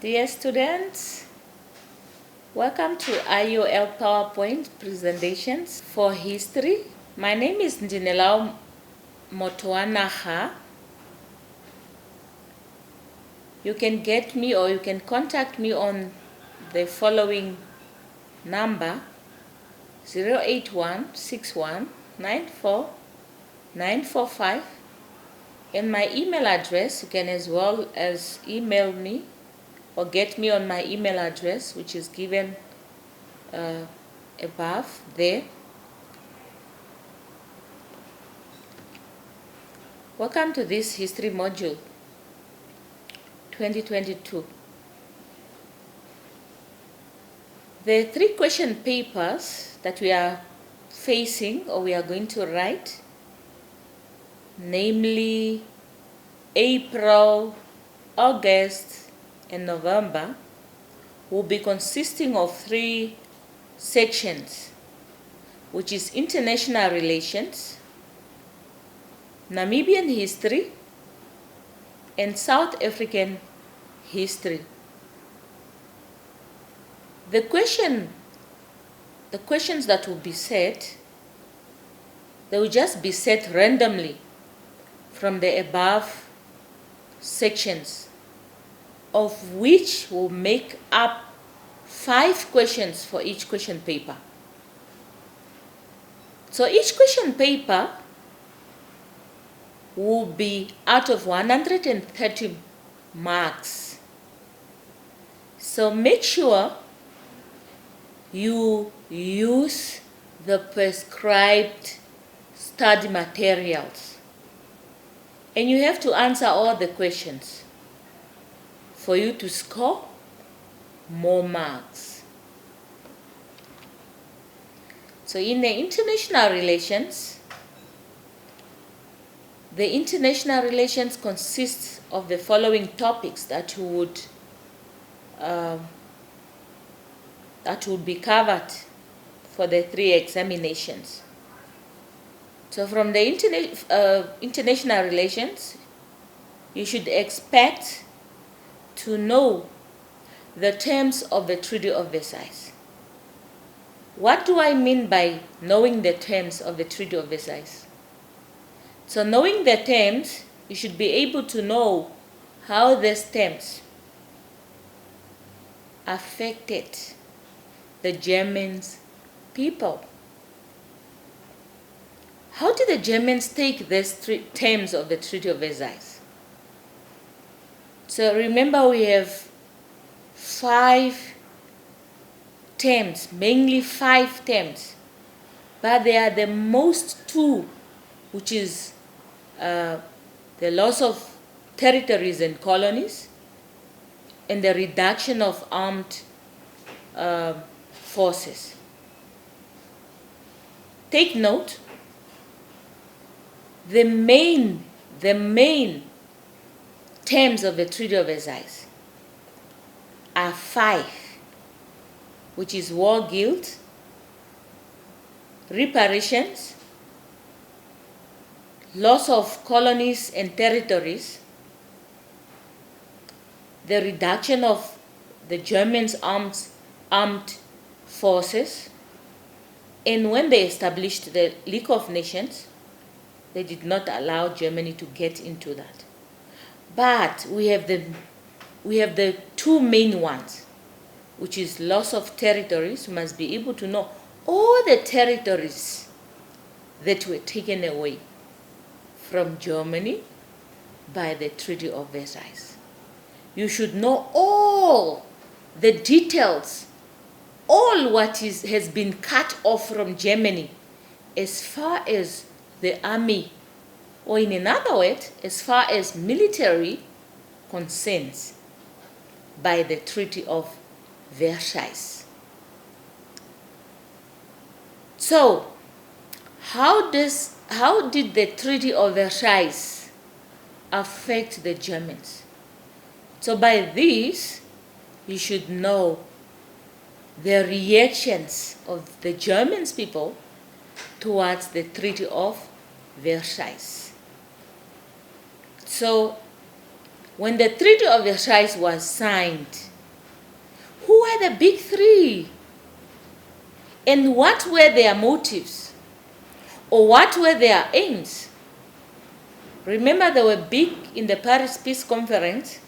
Dear students, welcome to IOL PowerPoint presentations for history. My name is Ndinelao Motoanaha. You can get me or you can contact me on the following number 08161949945, and my email address. You can as well as email me or get me on my email address, which is given above there. Welcome to this history module 2022. The 3 question papers that we are facing or we are going to write, namely April, August, and November, will be consisting of 3 sections, which is international relations, Namibian history, and South African history. The questions that will be set, they will just be set randomly from the above sections, of which will make up 5 questions for each question paper. So each question paper will be out of 130 marks. So make sure you use the prescribed study materials, and you have to answer all the questions for you to score more marks. So in the international relations consists of the following topics that would be covered for the 3 examinations. So from the international relations, you should expect to know the terms of the Treaty of Versailles. What do I mean by knowing the terms of the Treaty of Versailles? So knowing the terms, you should be able to know how these terms affected the German people. How did the Germans take these 3 terms of the Treaty of Versailles? So remember, we have 5 terms, mainly 5 terms, but there are the most 2, which is the loss of territories and colonies and the reduction of armed forces. Take note, the main terms of the Treaty of Versailles are 5, which is war guilt, reparations, loss of colonies and territories, the reduction of the Germans' armed forces, and when they established the League of Nations, they did not allow Germany to get into that. But we have the 2 main ones, which is loss of territories. We must be able to know all the territories that were taken away from Germany by the Treaty of Versailles. You should know all the details, all what has been cut off from Germany as far as the army, or in another word, as far as military concerns by the Treaty of Versailles. So, how did the Treaty of Versailles affect the Germans? So by this, you should know the reactions of the German people towards the Treaty of Versailles. So when the Treaty of Versailles was signed are the big three? And what were their motives? Or what were their aims? Remember, they were big in the Paris Peace Conference.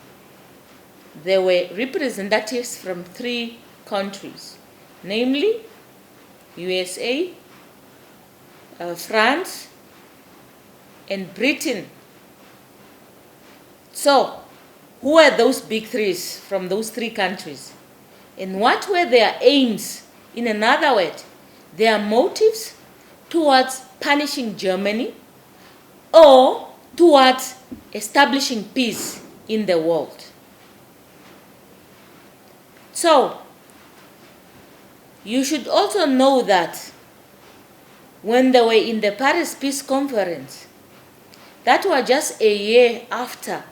There were representatives from 3 countries, namely USA, France, and Britain. So, who were those big threes from those 3 countries? And what were their aims? In another word, their motives towards punishing Germany or towards establishing peace in the world. So, you should also know that when they were in the Paris Peace Conference, that was just a year after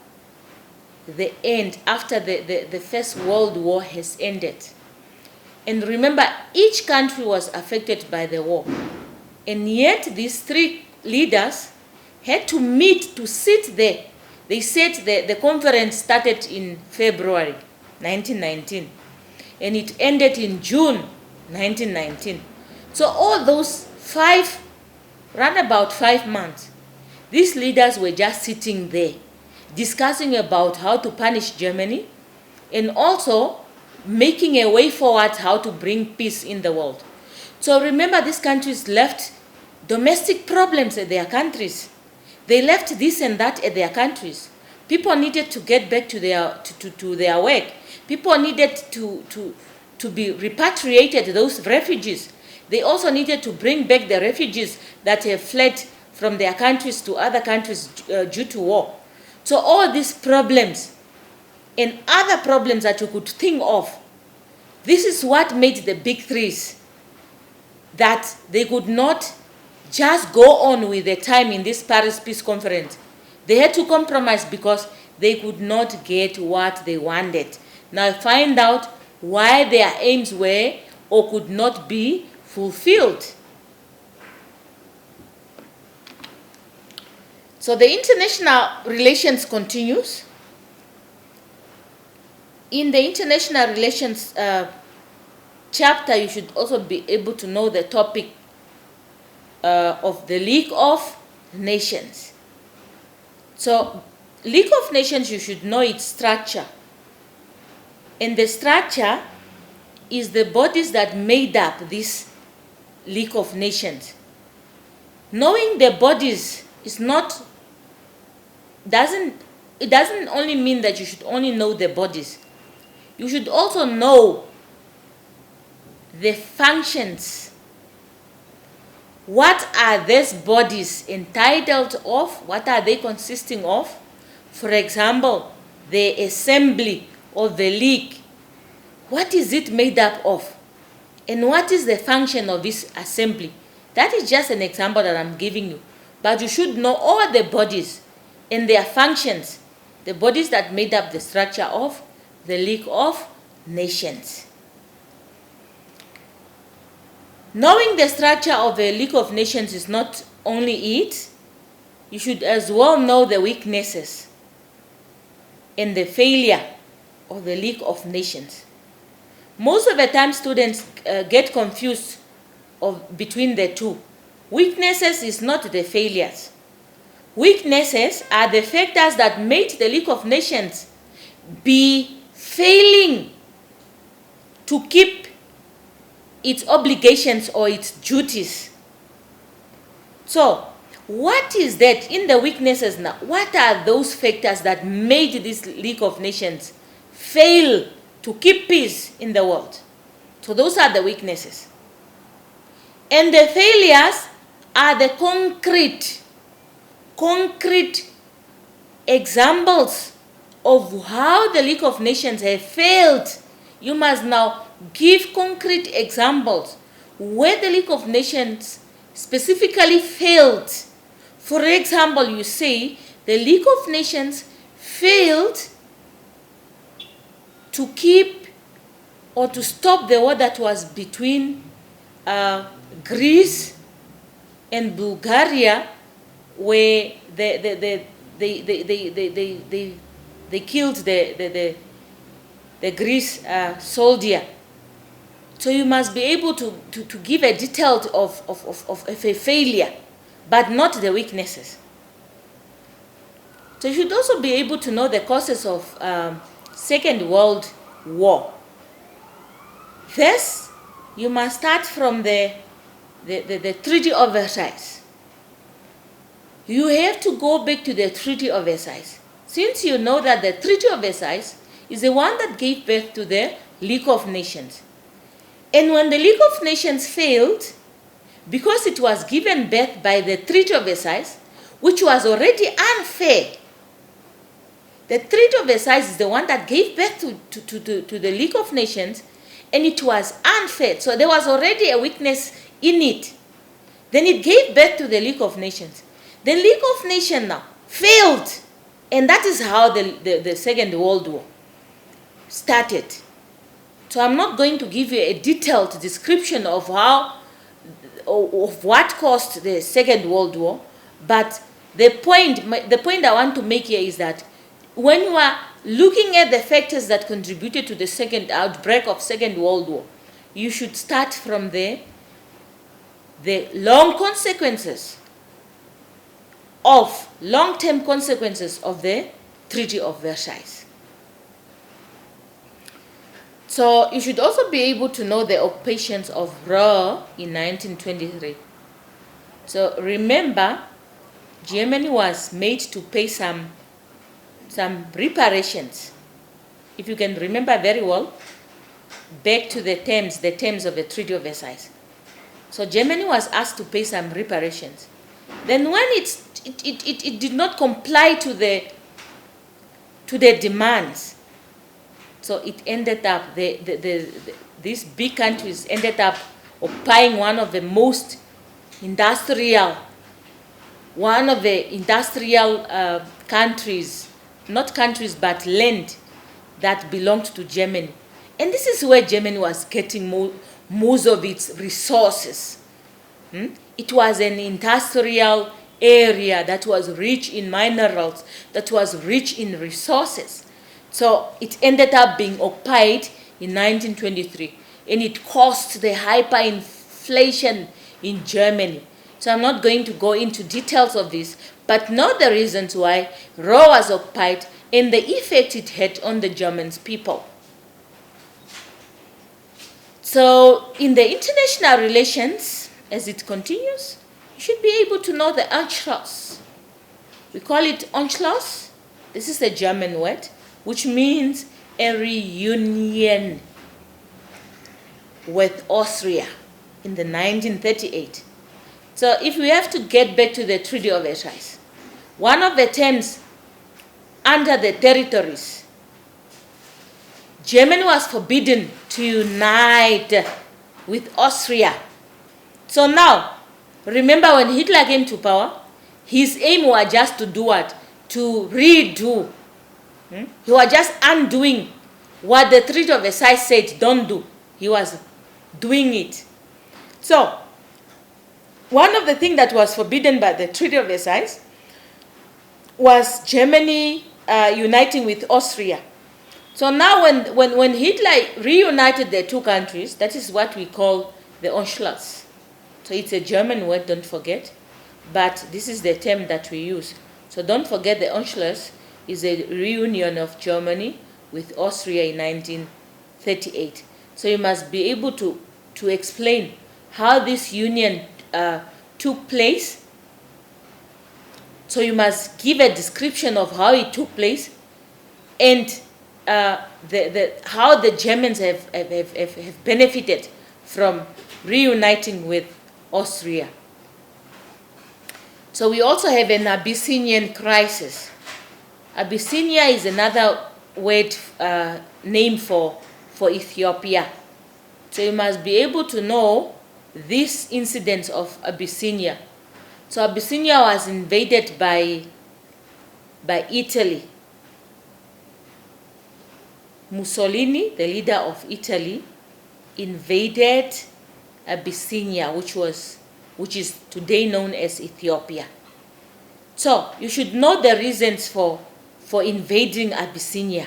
the end, after the First World War has ended. And remember, each country was affected by the war. And yet these 3 leaders had to meet, to sit there. They said the conference started in February 1919. And it ended in June 1919. So all those 5, round about 5 months, these leaders were just sitting there, discussing about how to punish Germany and also making a way forward how to bring peace in the world. So remember, these countries left domestic problems at their countries. They left this and that at their countries. People needed to get back to their work. People needed to be repatriated, those refugees. They also needed to bring back the refugees that have fled from their countries to other countries due to war. So all these problems and other problems that you could think of, this is what made the big threes, that they could not just go on with the time in this Paris Peace Conference. They had to compromise because they could not get what they wanted. Now find out why their aims were or could not be fulfilled. So the international relations continues. In the international relations chapter, you should also be able to know the topic of the League of Nations. So, League of Nations, you should know its structure. And the structure is the bodies that made up this League of Nations. Knowing the bodies is not, it doesn't only mean that you should only know the bodies. You should also know the functions. What are these bodies entitled of? What are they consisting of? For example, the assembly of the league. What is it made up of? And what is the function of this assembly? That is just an example that I'm giving you. But you should know all the bodies and their functions, the bodies that made up the structure of the League of Nations. Knowing the structure of the League of Nations is not only it, you should as well know the weaknesses and the failure of the League of Nations. Most of the time students get confused between the two. Weaknesses is not the failures. Weaknesses are the factors that made the League of Nations be failing to keep its obligations or its duties. So, what is that in the weaknesses now? What are those factors that made this League of Nations fail to keep peace in the world? So those are the weaknesses. And the failures are the concrete examples of how the League of Nations have failed. You must now give concrete examples where the League of Nations specifically failed. For example, you say the League of Nations failed to keep or to stop the war that was between Greece and Bulgaria, where they killed the Greece soldier So you must be able to give a detail of a failure, but not the weaknesses. So you should also be able to know the causes of Second World War. First, you must start from the Treaty of Versailles. You have to go back to the Treaty of Versailles. Since you know that the Treaty of Versailles is the one that gave birth to the League of Nations. And when the League of Nations failed, because it was given birth by the Treaty of Versailles, which was already unfair, the Treaty of Versailles is the one that gave birth to the League of Nations, and it was unfair. So there was already a weakness in it. Then it gave birth to the League of Nations. The League of Nations now failed, and that is how the Second World War started. So I'm not going to give you a detailed description of what caused the Second World War, but the point I want to make here is that when you are looking at the factors that contributed to the second outbreak of Second World War, you should start from the long-term consequences of the Treaty of Versailles. So you should also be able to know the occupations of Ruhr in 1923. So remember, Germany was made to pay some reparations. If you can remember very well, back to the terms of the Treaty of Versailles. So Germany was asked to pay some reparations. Then when it did not comply to the demands, so it ended up, these big countries ended up occupying one of the industrial countries, not countries, but land that belonged to Germany. And this is where Germany was getting most of its resources. It was an industrial area that was rich in minerals, that was rich in resources. So it ended up being occupied in 1923, and it caused the hyperinflation in Germany. So I'm not going to go into details of this, but know the reasons why Ruhr was occupied and the effect it had on the German people. So in the international relations, as it continues, you should be able to know the Anschluss. We call it Anschluss. This is a German word, which means a reunion with Austria in the 1938. So if we have to get back to the Treaty of Versailles, one of the terms under the territories, Germany was forbidden to unite with Austria. So now, remember when Hitler came to power, his aim was just to do what? To redo. He was just undoing what the Treaty of Versailles said don't do. He was doing it. So, one of the things that was forbidden by the Treaty of Versailles was Germany uniting with Austria. So now when Hitler reunited the two countries, that is what we call the Anschluss. So it's a German word, don't forget, but this is the term that we use. So don't forget the Anschluss is a reunion of Germany with Austria in 1938. So you must be able to explain how this union took place. So you must give a description of how it took place and how the Germans have benefited from reuniting with Austria. So we also have an Abyssinian crisis. Abyssinia is another word name for Ethiopia. So you must be able to know this incident of Abyssinia. So Abyssinia was invaded by Italy. Mussolini, the leader of Italy, invaded Abyssinia, which is today known as Ethiopia. So you should know the reasons for invading Abyssinia.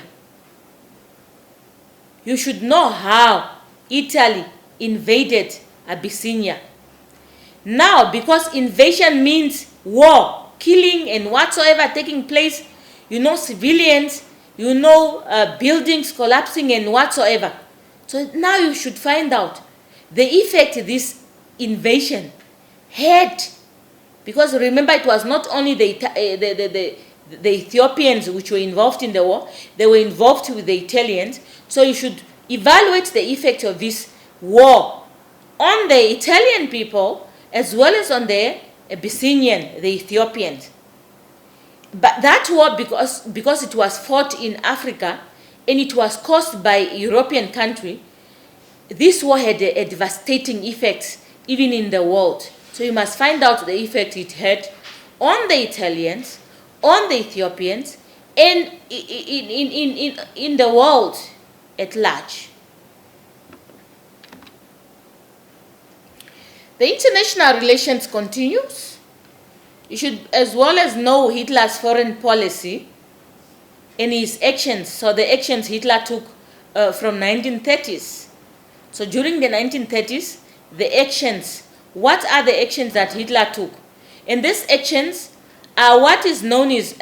You should know how Italy invaded Abyssinia. Now, because invasion means war, killing and whatsoever taking place, civilians, buildings collapsing and whatsoever. So now you should find out the effect this invasion had, because remember, it was not only the Ethiopians which were involved in the war, they were involved with the Italians. So you should evaluate the effect of this war on the Italian people as well as on the Abyssinian, the Ethiopians. But that war, because it was fought in Africa and it was caused by a European country, this war had a devastating effect even in the world. So you must find out the effect it had on the Italians, on the Ethiopians, and in the world at large. The international relations continues. You should as well as know Hitler's foreign policy and his actions. So the actions Hitler took from 1930s. So during the 1930s, the actions, what are the actions that Hitler took? And these actions are what is known as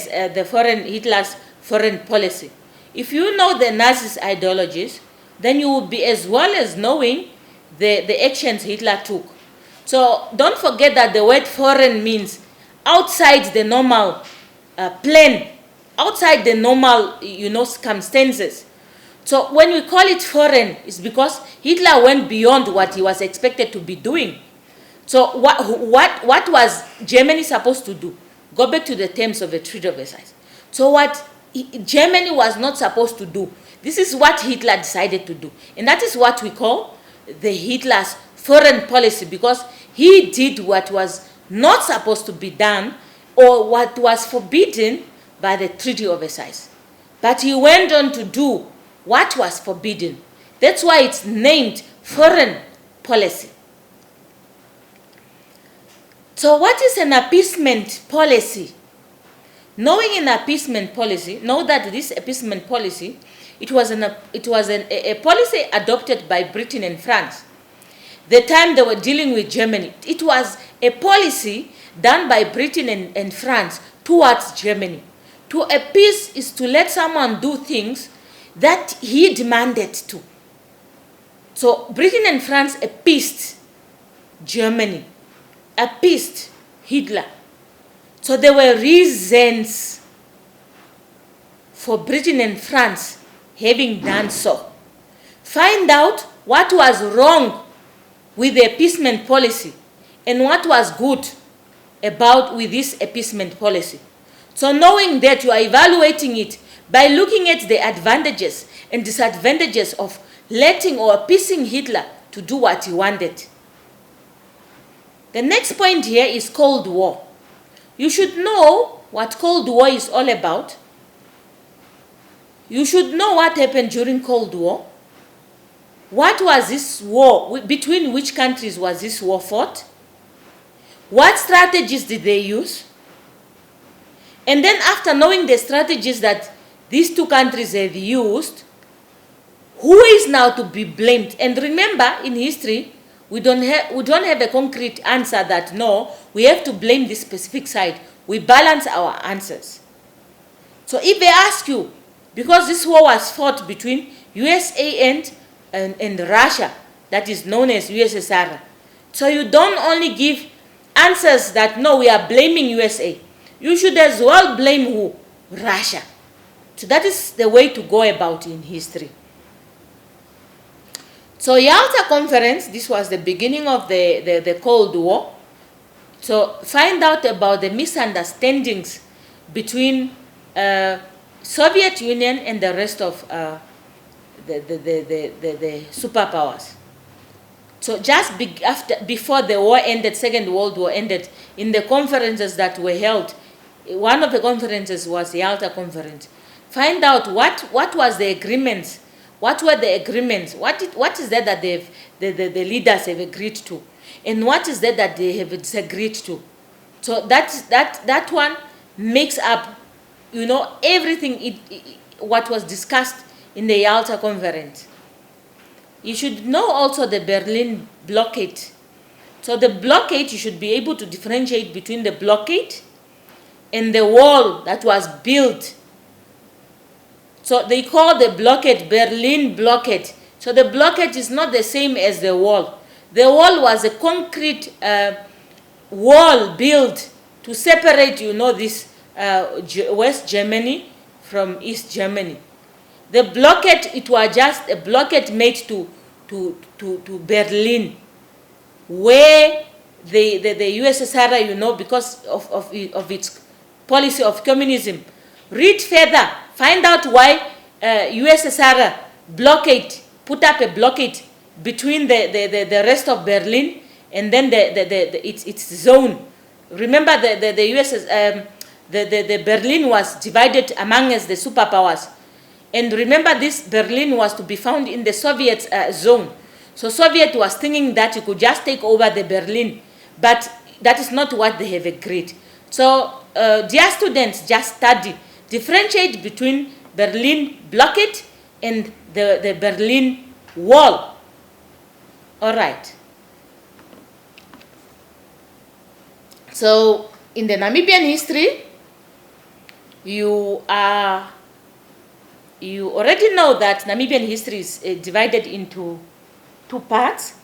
Hitler's foreign policy. If you know the Nazis' ideologies, then you will be as well as knowing the actions Hitler took. So don't forget that the word foreign means outside the normal plan, outside the normal circumstances. So when we call it foreign, it's because Hitler went beyond what he was expected to be doing. So what was Germany supposed to do? Go back to the terms of the Treaty of Versailles. So what Germany was not supposed to do, this is what Hitler decided to do. And that is what we call the Hitler's foreign policy, because he did what was not supposed to be done or what was forbidden by the Treaty of Versailles. But he went on to do what was forbidden. That's why it's named foreign policy. So what is an appeasement policy? Knowing an appeasement policy, know that this appeasement policy, it was a policy adopted by Britain and France. The time they were dealing with Germany, it was a policy done by Britain and France towards Germany. To appease is to let someone do things that he demanded to. So Britain and France appeased Germany, appeased Hitler. So there were reasons for Britain and France having done so. Find out what was wrong with the appeasement policy and what was good with this appeasement policy. So knowing that, you are evaluating it by looking at the advantages and disadvantages of letting or appeasing Hitler to do what he wanted. The next point here is Cold War. You should know what Cold War is all about. You should know what happened during Cold War. What was this war? Between which countries was this war fought? What strategies did they use? And then after knowing the strategies that these two countries have used, who is now to be blamed? And remember, in history, we don't have a concrete answer that no, we have to blame this specific side. We balance our answers. So if they ask you, because this war was fought between USA and Russia, that is known as USSR, so you don't only give answers that no, we are blaming USA. You should as well blame who? Russia. So that is the way to go about in history. So Yalta Conference, this was the beginning of the Cold War. So find out about the misunderstandings between Soviet Union and the rest of the superpowers. So just before the war ended, Second World War ended, in the conferences that were held, one of the conferences was the Yalta Conference. Find out what was the agreements, what were the agreements, what is that the leaders have agreed to, and what is that they have disagreed to. So that one makes up, everything what was discussed in the Yalta Conference. You should know also the Berlin blockade. So the blockade, you should be able to differentiate between the blockade and the wall that was built. So they call the blockade Berlin blockade. So the blockade is not the same as the wall. The wall was a concrete wall built to separate, this West Germany from East Germany. The blockade, it was just a blockade made to Berlin, where the USSR, because of its policy of communism. Read further, find out why USSR put up a blockade between the rest of Berlin and then its zone. Remember, the Berlin was divided amongst the superpowers. And remember, this Berlin was to be found in the Soviet zone. So Soviet was thinking that you could just take over the Berlin, but that is not what they have agreed. So dear students, just study, differentiate between Berlin blockade and the Berlin Wall. All right. So in the Namibian history, you already know that Namibian history is divided into two parts,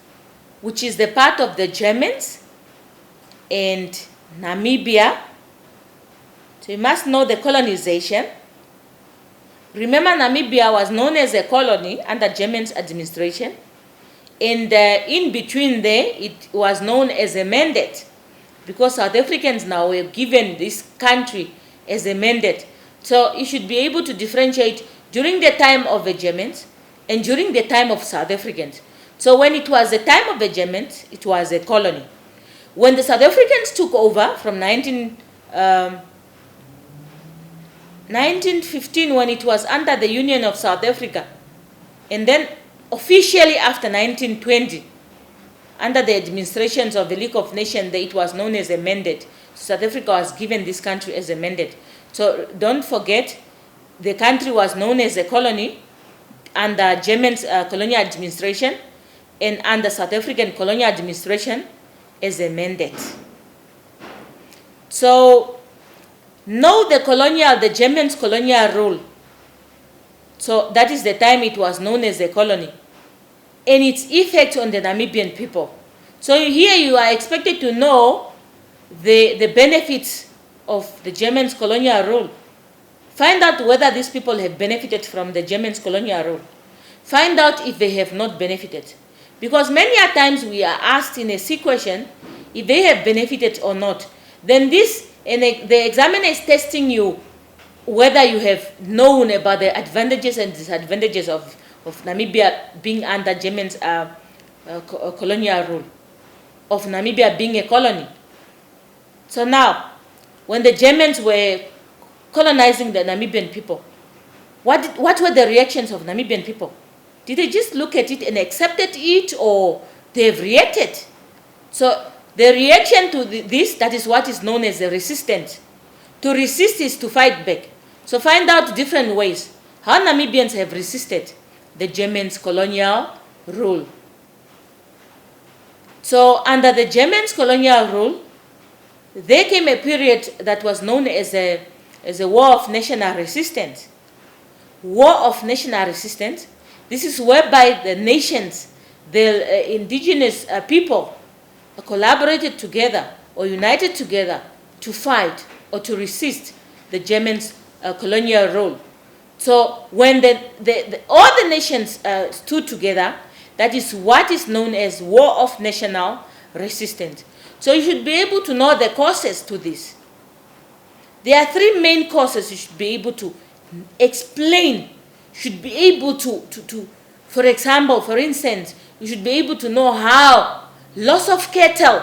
which is the part of the Germans and Namibia. So you must know the colonization. Remember, Namibia was known as a colony under German administration, and in between there, it was known as a mandate, because South Africans now were given this country as a mandate. So you should be able to differentiate during the time of the Germans and during the time of South Africans. So when it was the time of the Germans, it was a colony. When the South Africans took over from 1915, when it was under the Union of South Africa, and then officially after 1920, under the administrations of the League of Nations, it was known as a mandate. South Africa was given this country as a mandate. So don't forget, the country was known as a colony under German colonial administration and under South African colonial administration as a mandate. So know the Germans' colonial rule. So that is the time it was known as a colony, and its effect on the Namibian people. So here you are expected to know the benefits of the Germans' colonial rule. Find out whether these people have benefited from the Germans' colonial rule. Find out if they have not benefited. Because many a times we are asked in a C question if they have benefited or not. Then the examiner is testing you whether you have known about the advantages and disadvantages of Namibia being under Germans' colonial rule, of Namibia being a colony. So now, when the Germans were colonizing the Namibian people, what were the reactions of Namibian people? Did they just look at it and accepted it, or they have reacted? So the reaction to this, that is what is known as a resistance. To resist is to fight back. So find out different ways how Namibians have resisted the Germans' colonial rule. So under the Germans' colonial rule, there came a period that was known as a war of national resistance. War of national resistance. This is whereby the nations, the indigenous people, collaborated together or united together to fight or to resist the Germans' colonial rule. So when all the nations stood together, that is what is known as war of national resistance. So you should be able to know the causes to this. There are three main causes you should be able to explain. Should be able to for example, for instance, you should be able to know how loss of cattle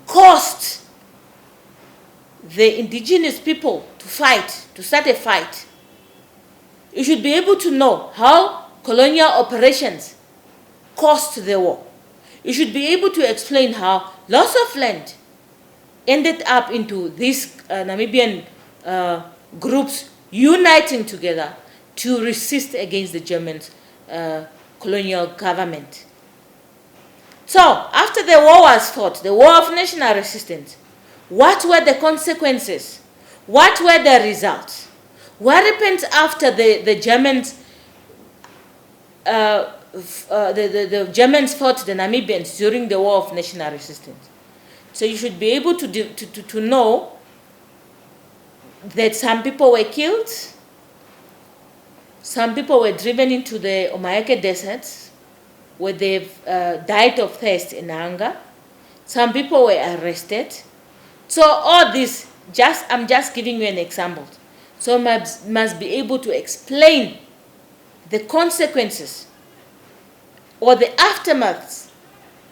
caused the indigenous people to fight, to start a fight. You should be able to know how colonial operations caused the war. You should be able to explain how loss of land ended up into these Namibian groups uniting together to resist against the Germans' colonial government. So, after the war was fought, the War of National Resistance, what were the consequences? What were the results? What happened after the Germans the Germans fought the Namibians during the War of National Resistance? So you should be able to know that some people were killed, some people were driven into the Omayake deserts where they died of thirst and hunger. Some people were arrested. So all this, I'm just giving you an example. So must be able to explain the consequences or the aftermaths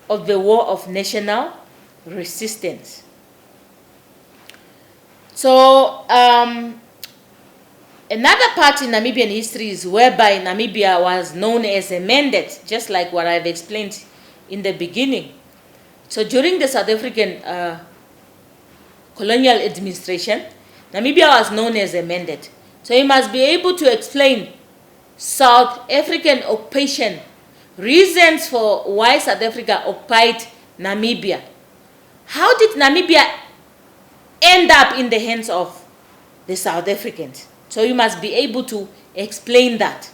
of the War of National Resistance. So another part in Namibian history is whereby Namibia was known as a mandate, just like what I've explained in the beginning. So during the South African colonial administration, Namibia was known as a mandate. So you must be able to explain South African occupation, reasons for why South Africa occupied Namibia. How did Namibia end up in the hands of the South Africans? So you must be able to explain that.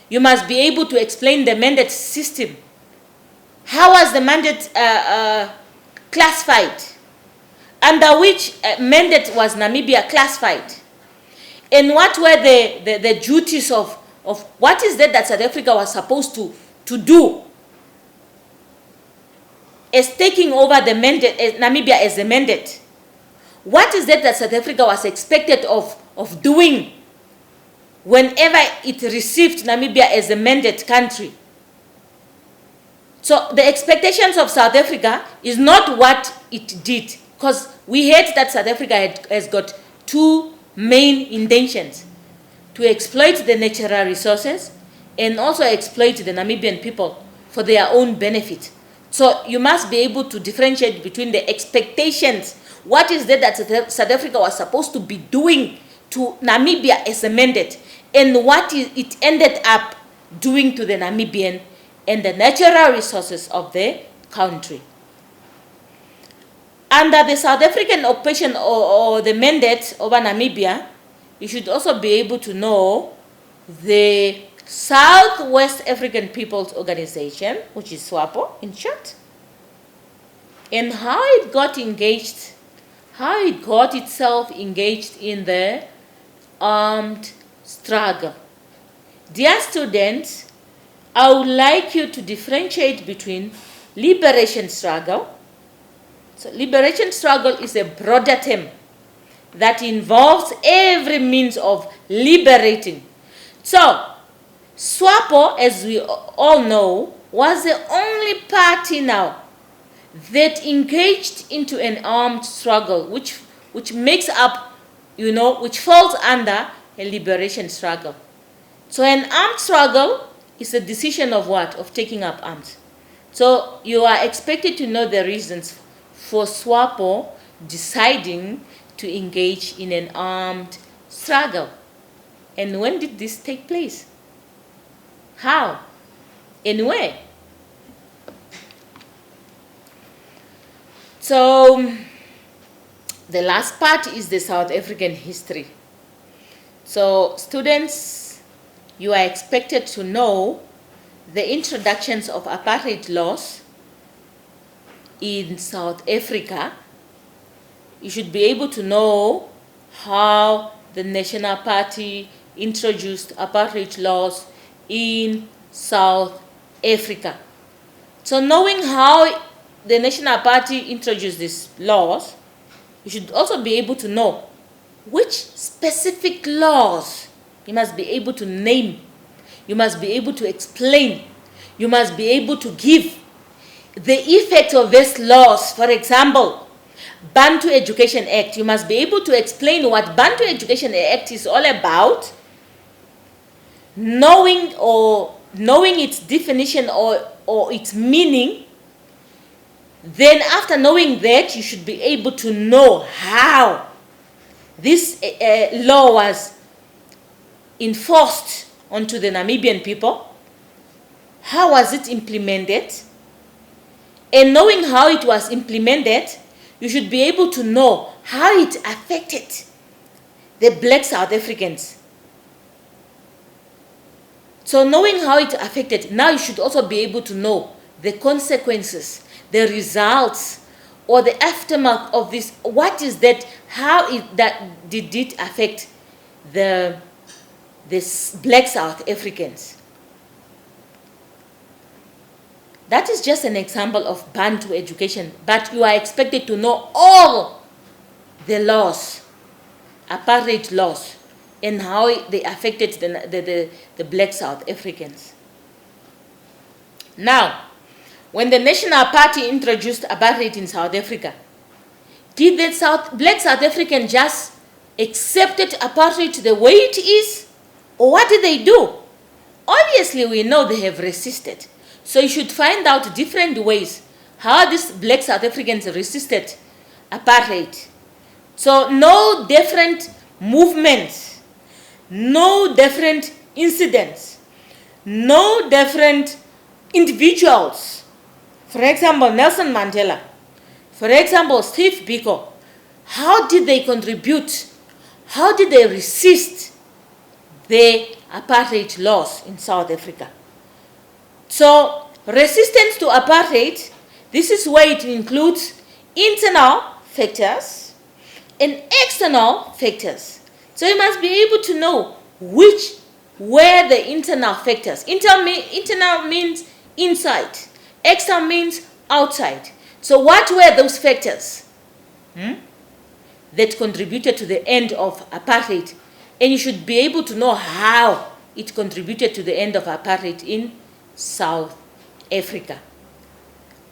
You must be able to explain the mandate system. How was the mandate classified? Under which mandate was Namibia classified? And what were the duties of what is that South Africa was supposed to do as taking over the mandate, Namibia as a mandate? What is that South Africa was expected of doing whenever it received Namibia as a mandate country? So the expectations of South Africa is not what it did, because we heard that South Africa has got two main intentions: to exploit the natural resources and also exploit the Namibian people for their own benefit. So you must be able to differentiate between the expectations. What is that South Africa was supposed to be doing to Namibia as a mandate, and what it ended up doing to the Namibian and the natural resources of the country. Under the South African occupation or the mandate over Namibia, you should also be able to know the Southwest African People's Organization, which is SWAPO in short, and how it got engaged, how it got itself engaged in the armed struggle. Dear students, I would like you to differentiate between liberation struggle. So liberation struggle is a broader term that involves every means of liberating. So SWAPO, as we all know, was the only party now that engaged into an armed struggle, which makes up, which falls under a liberation struggle. So an armed struggle is a decision of what? Of taking up arms. So you are expected to know the reasons for SWAPO deciding to engage in an armed struggle. And when did this take place? How? And where? So the last part is the South African history. So students, you are expected to know the introductions of apartheid laws in South Africa. You should be able to know how the National Party introduced apartheid laws in South Africa. So knowing how the National Party introduced these laws, you should also be able to know which specific laws you must be able to name. You must be able to explain. You must be able to give the effect of these laws. For example, Bantu Education Act. You must be able to explain what Bantu Education Act is all about, knowing its definition or its meaning. Then after knowing that, you should be able to know how this law was enforced onto the Namibian people, how was it implemented? And knowing how it was implemented, you should be able to know how it affected the black South Africans. So knowing how it affected, now you should also be able to know the consequences, the results, or the aftermath of this. What is that? How did it affect the black South Africans? That is just an example of Bantu education, but you are expected to know all the laws, apartheid laws, and how they affected the black South Africans. Now, when the National Party introduced apartheid in South Africa, did the black South African just accepted apartheid the way it is? Or what did they do? Obviously, we know they have resisted. So you should find out different ways how these black South Africans resisted apartheid. So no different movements, no different incidents, no different individuals. For example, Nelson Mandela. For example, Steve Biko. How did they contribute? How did they resist the apartheid laws in South Africa? So, resistance to apartheid, this is where it includes internal factors and external factors. So you must be able to know which were the internal factors. Internal means inside. External means outside. So what were those factors that contributed to the end of apartheid? And you should be able to know how it contributed to the end of apartheid in South Africa.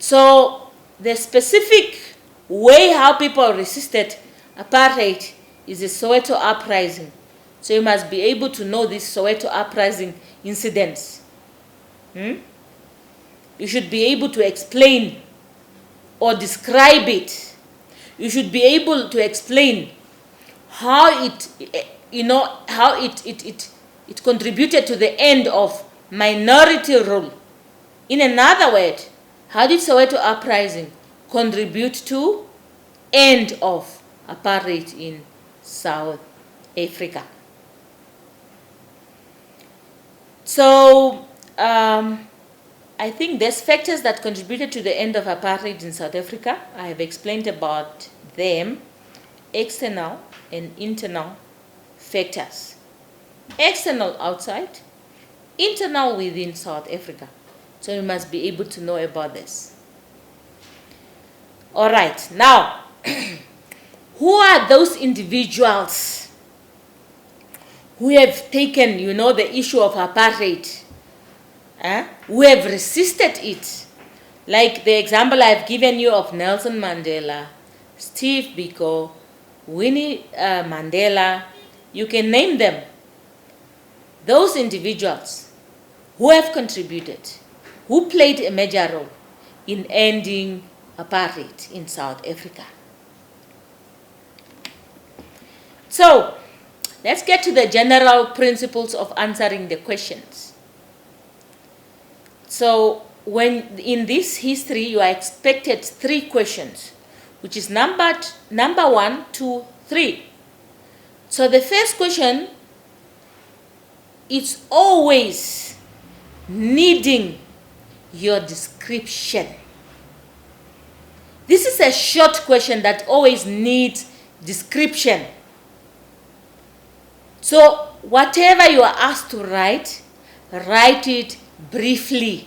So the specific way how people resisted apartheid is the Soweto uprising. So you must be able to know these Soweto uprising incidents. You should be able to explain or describe it. You should be able to explain how it contributed to the end of minority rule. In another word, how did Soweto uprising contribute to end of apartheid in South Africa? So I think there's factors that contributed to the end of apartheid in South Africa. I have explained about them, external and internal factors. External outside, internal within South Africa. So you must be able to know about this. All right, now, who are those individuals who have taken, the issue of apartheid, who have resisted it? Like the example I've given you of Nelson Mandela, Steve Biko, Winnie Mandela, you can name them. Those individuals who have contributed, who played a major role in ending apartheid in South Africa. So, let's get to the general principles of answering the questions. So, when in this history, you are expected 3 questions, which is numbered number 1, 2, 3. So the first question, it's always needing your description. This is a short question that always needs description. So whatever you are asked to write, write it briefly.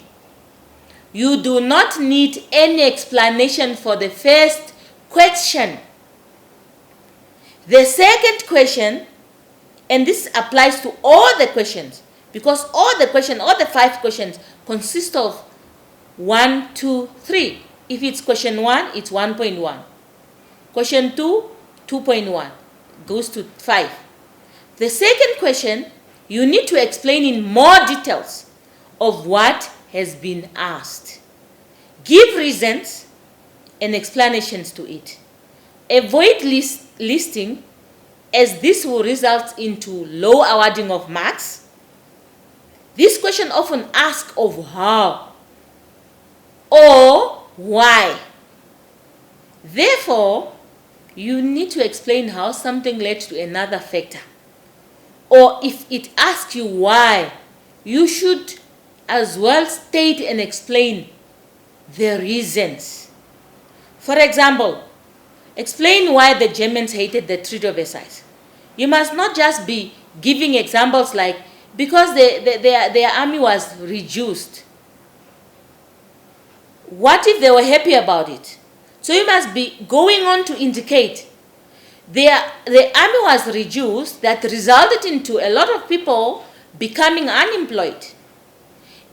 You do not need any explanation for the first question. The second question, and this applies to all the questions, because all the 5 questions consist of 1, 2, 3. If it's question 1, it's 1.1. Question 2, 2.1, goes to 5. The second question, you need to explain in more details of what has been asked. Give reasons and explanations to it. Avoid listing, as this will result into low awarding of marks. This question often asks of how or why. Therefore, you need to explain how something led to another factor. Or if it asks you why, you should as well state and explain the reasons. For example, explain why the Germans hated the Treaty of Versailles. You must not just be giving examples like, because their army was reduced. What if they were happy about it? So you must be going on to indicate the army was reduced, that resulted into a lot of people becoming unemployed.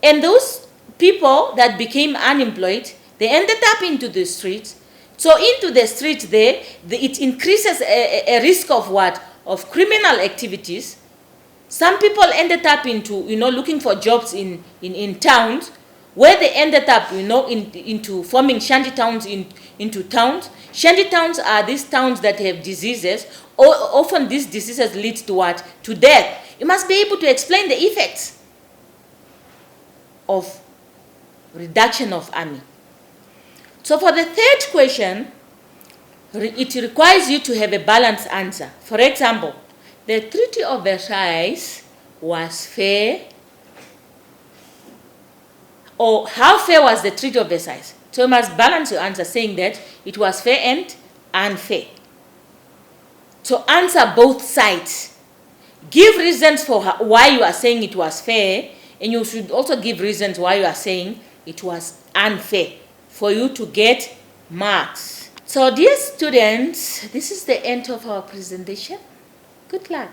And those people that became unemployed, they ended up into the streets. So into the streets there, it increases a risk of what? Of criminal activities. Some people ended up into, looking for jobs in towns, where they ended up, into forming shanty towns into towns. Shanty towns are these towns that have diseases. Often these diseases lead to what? To death. You must be able to explain the effects of reduction of army. So for the third question, it requires you to have a balanced answer. For example, the Treaty of Versailles was fair, or how fair was the Treaty of Versailles? So you must balance your answer saying that it was fair and unfair. So answer both sides. Give reasons for why you are saying it was fair, and you should also give reasons why you are saying it was unfair for you to get marks. So dear students, this is the end of our presentation. Good luck.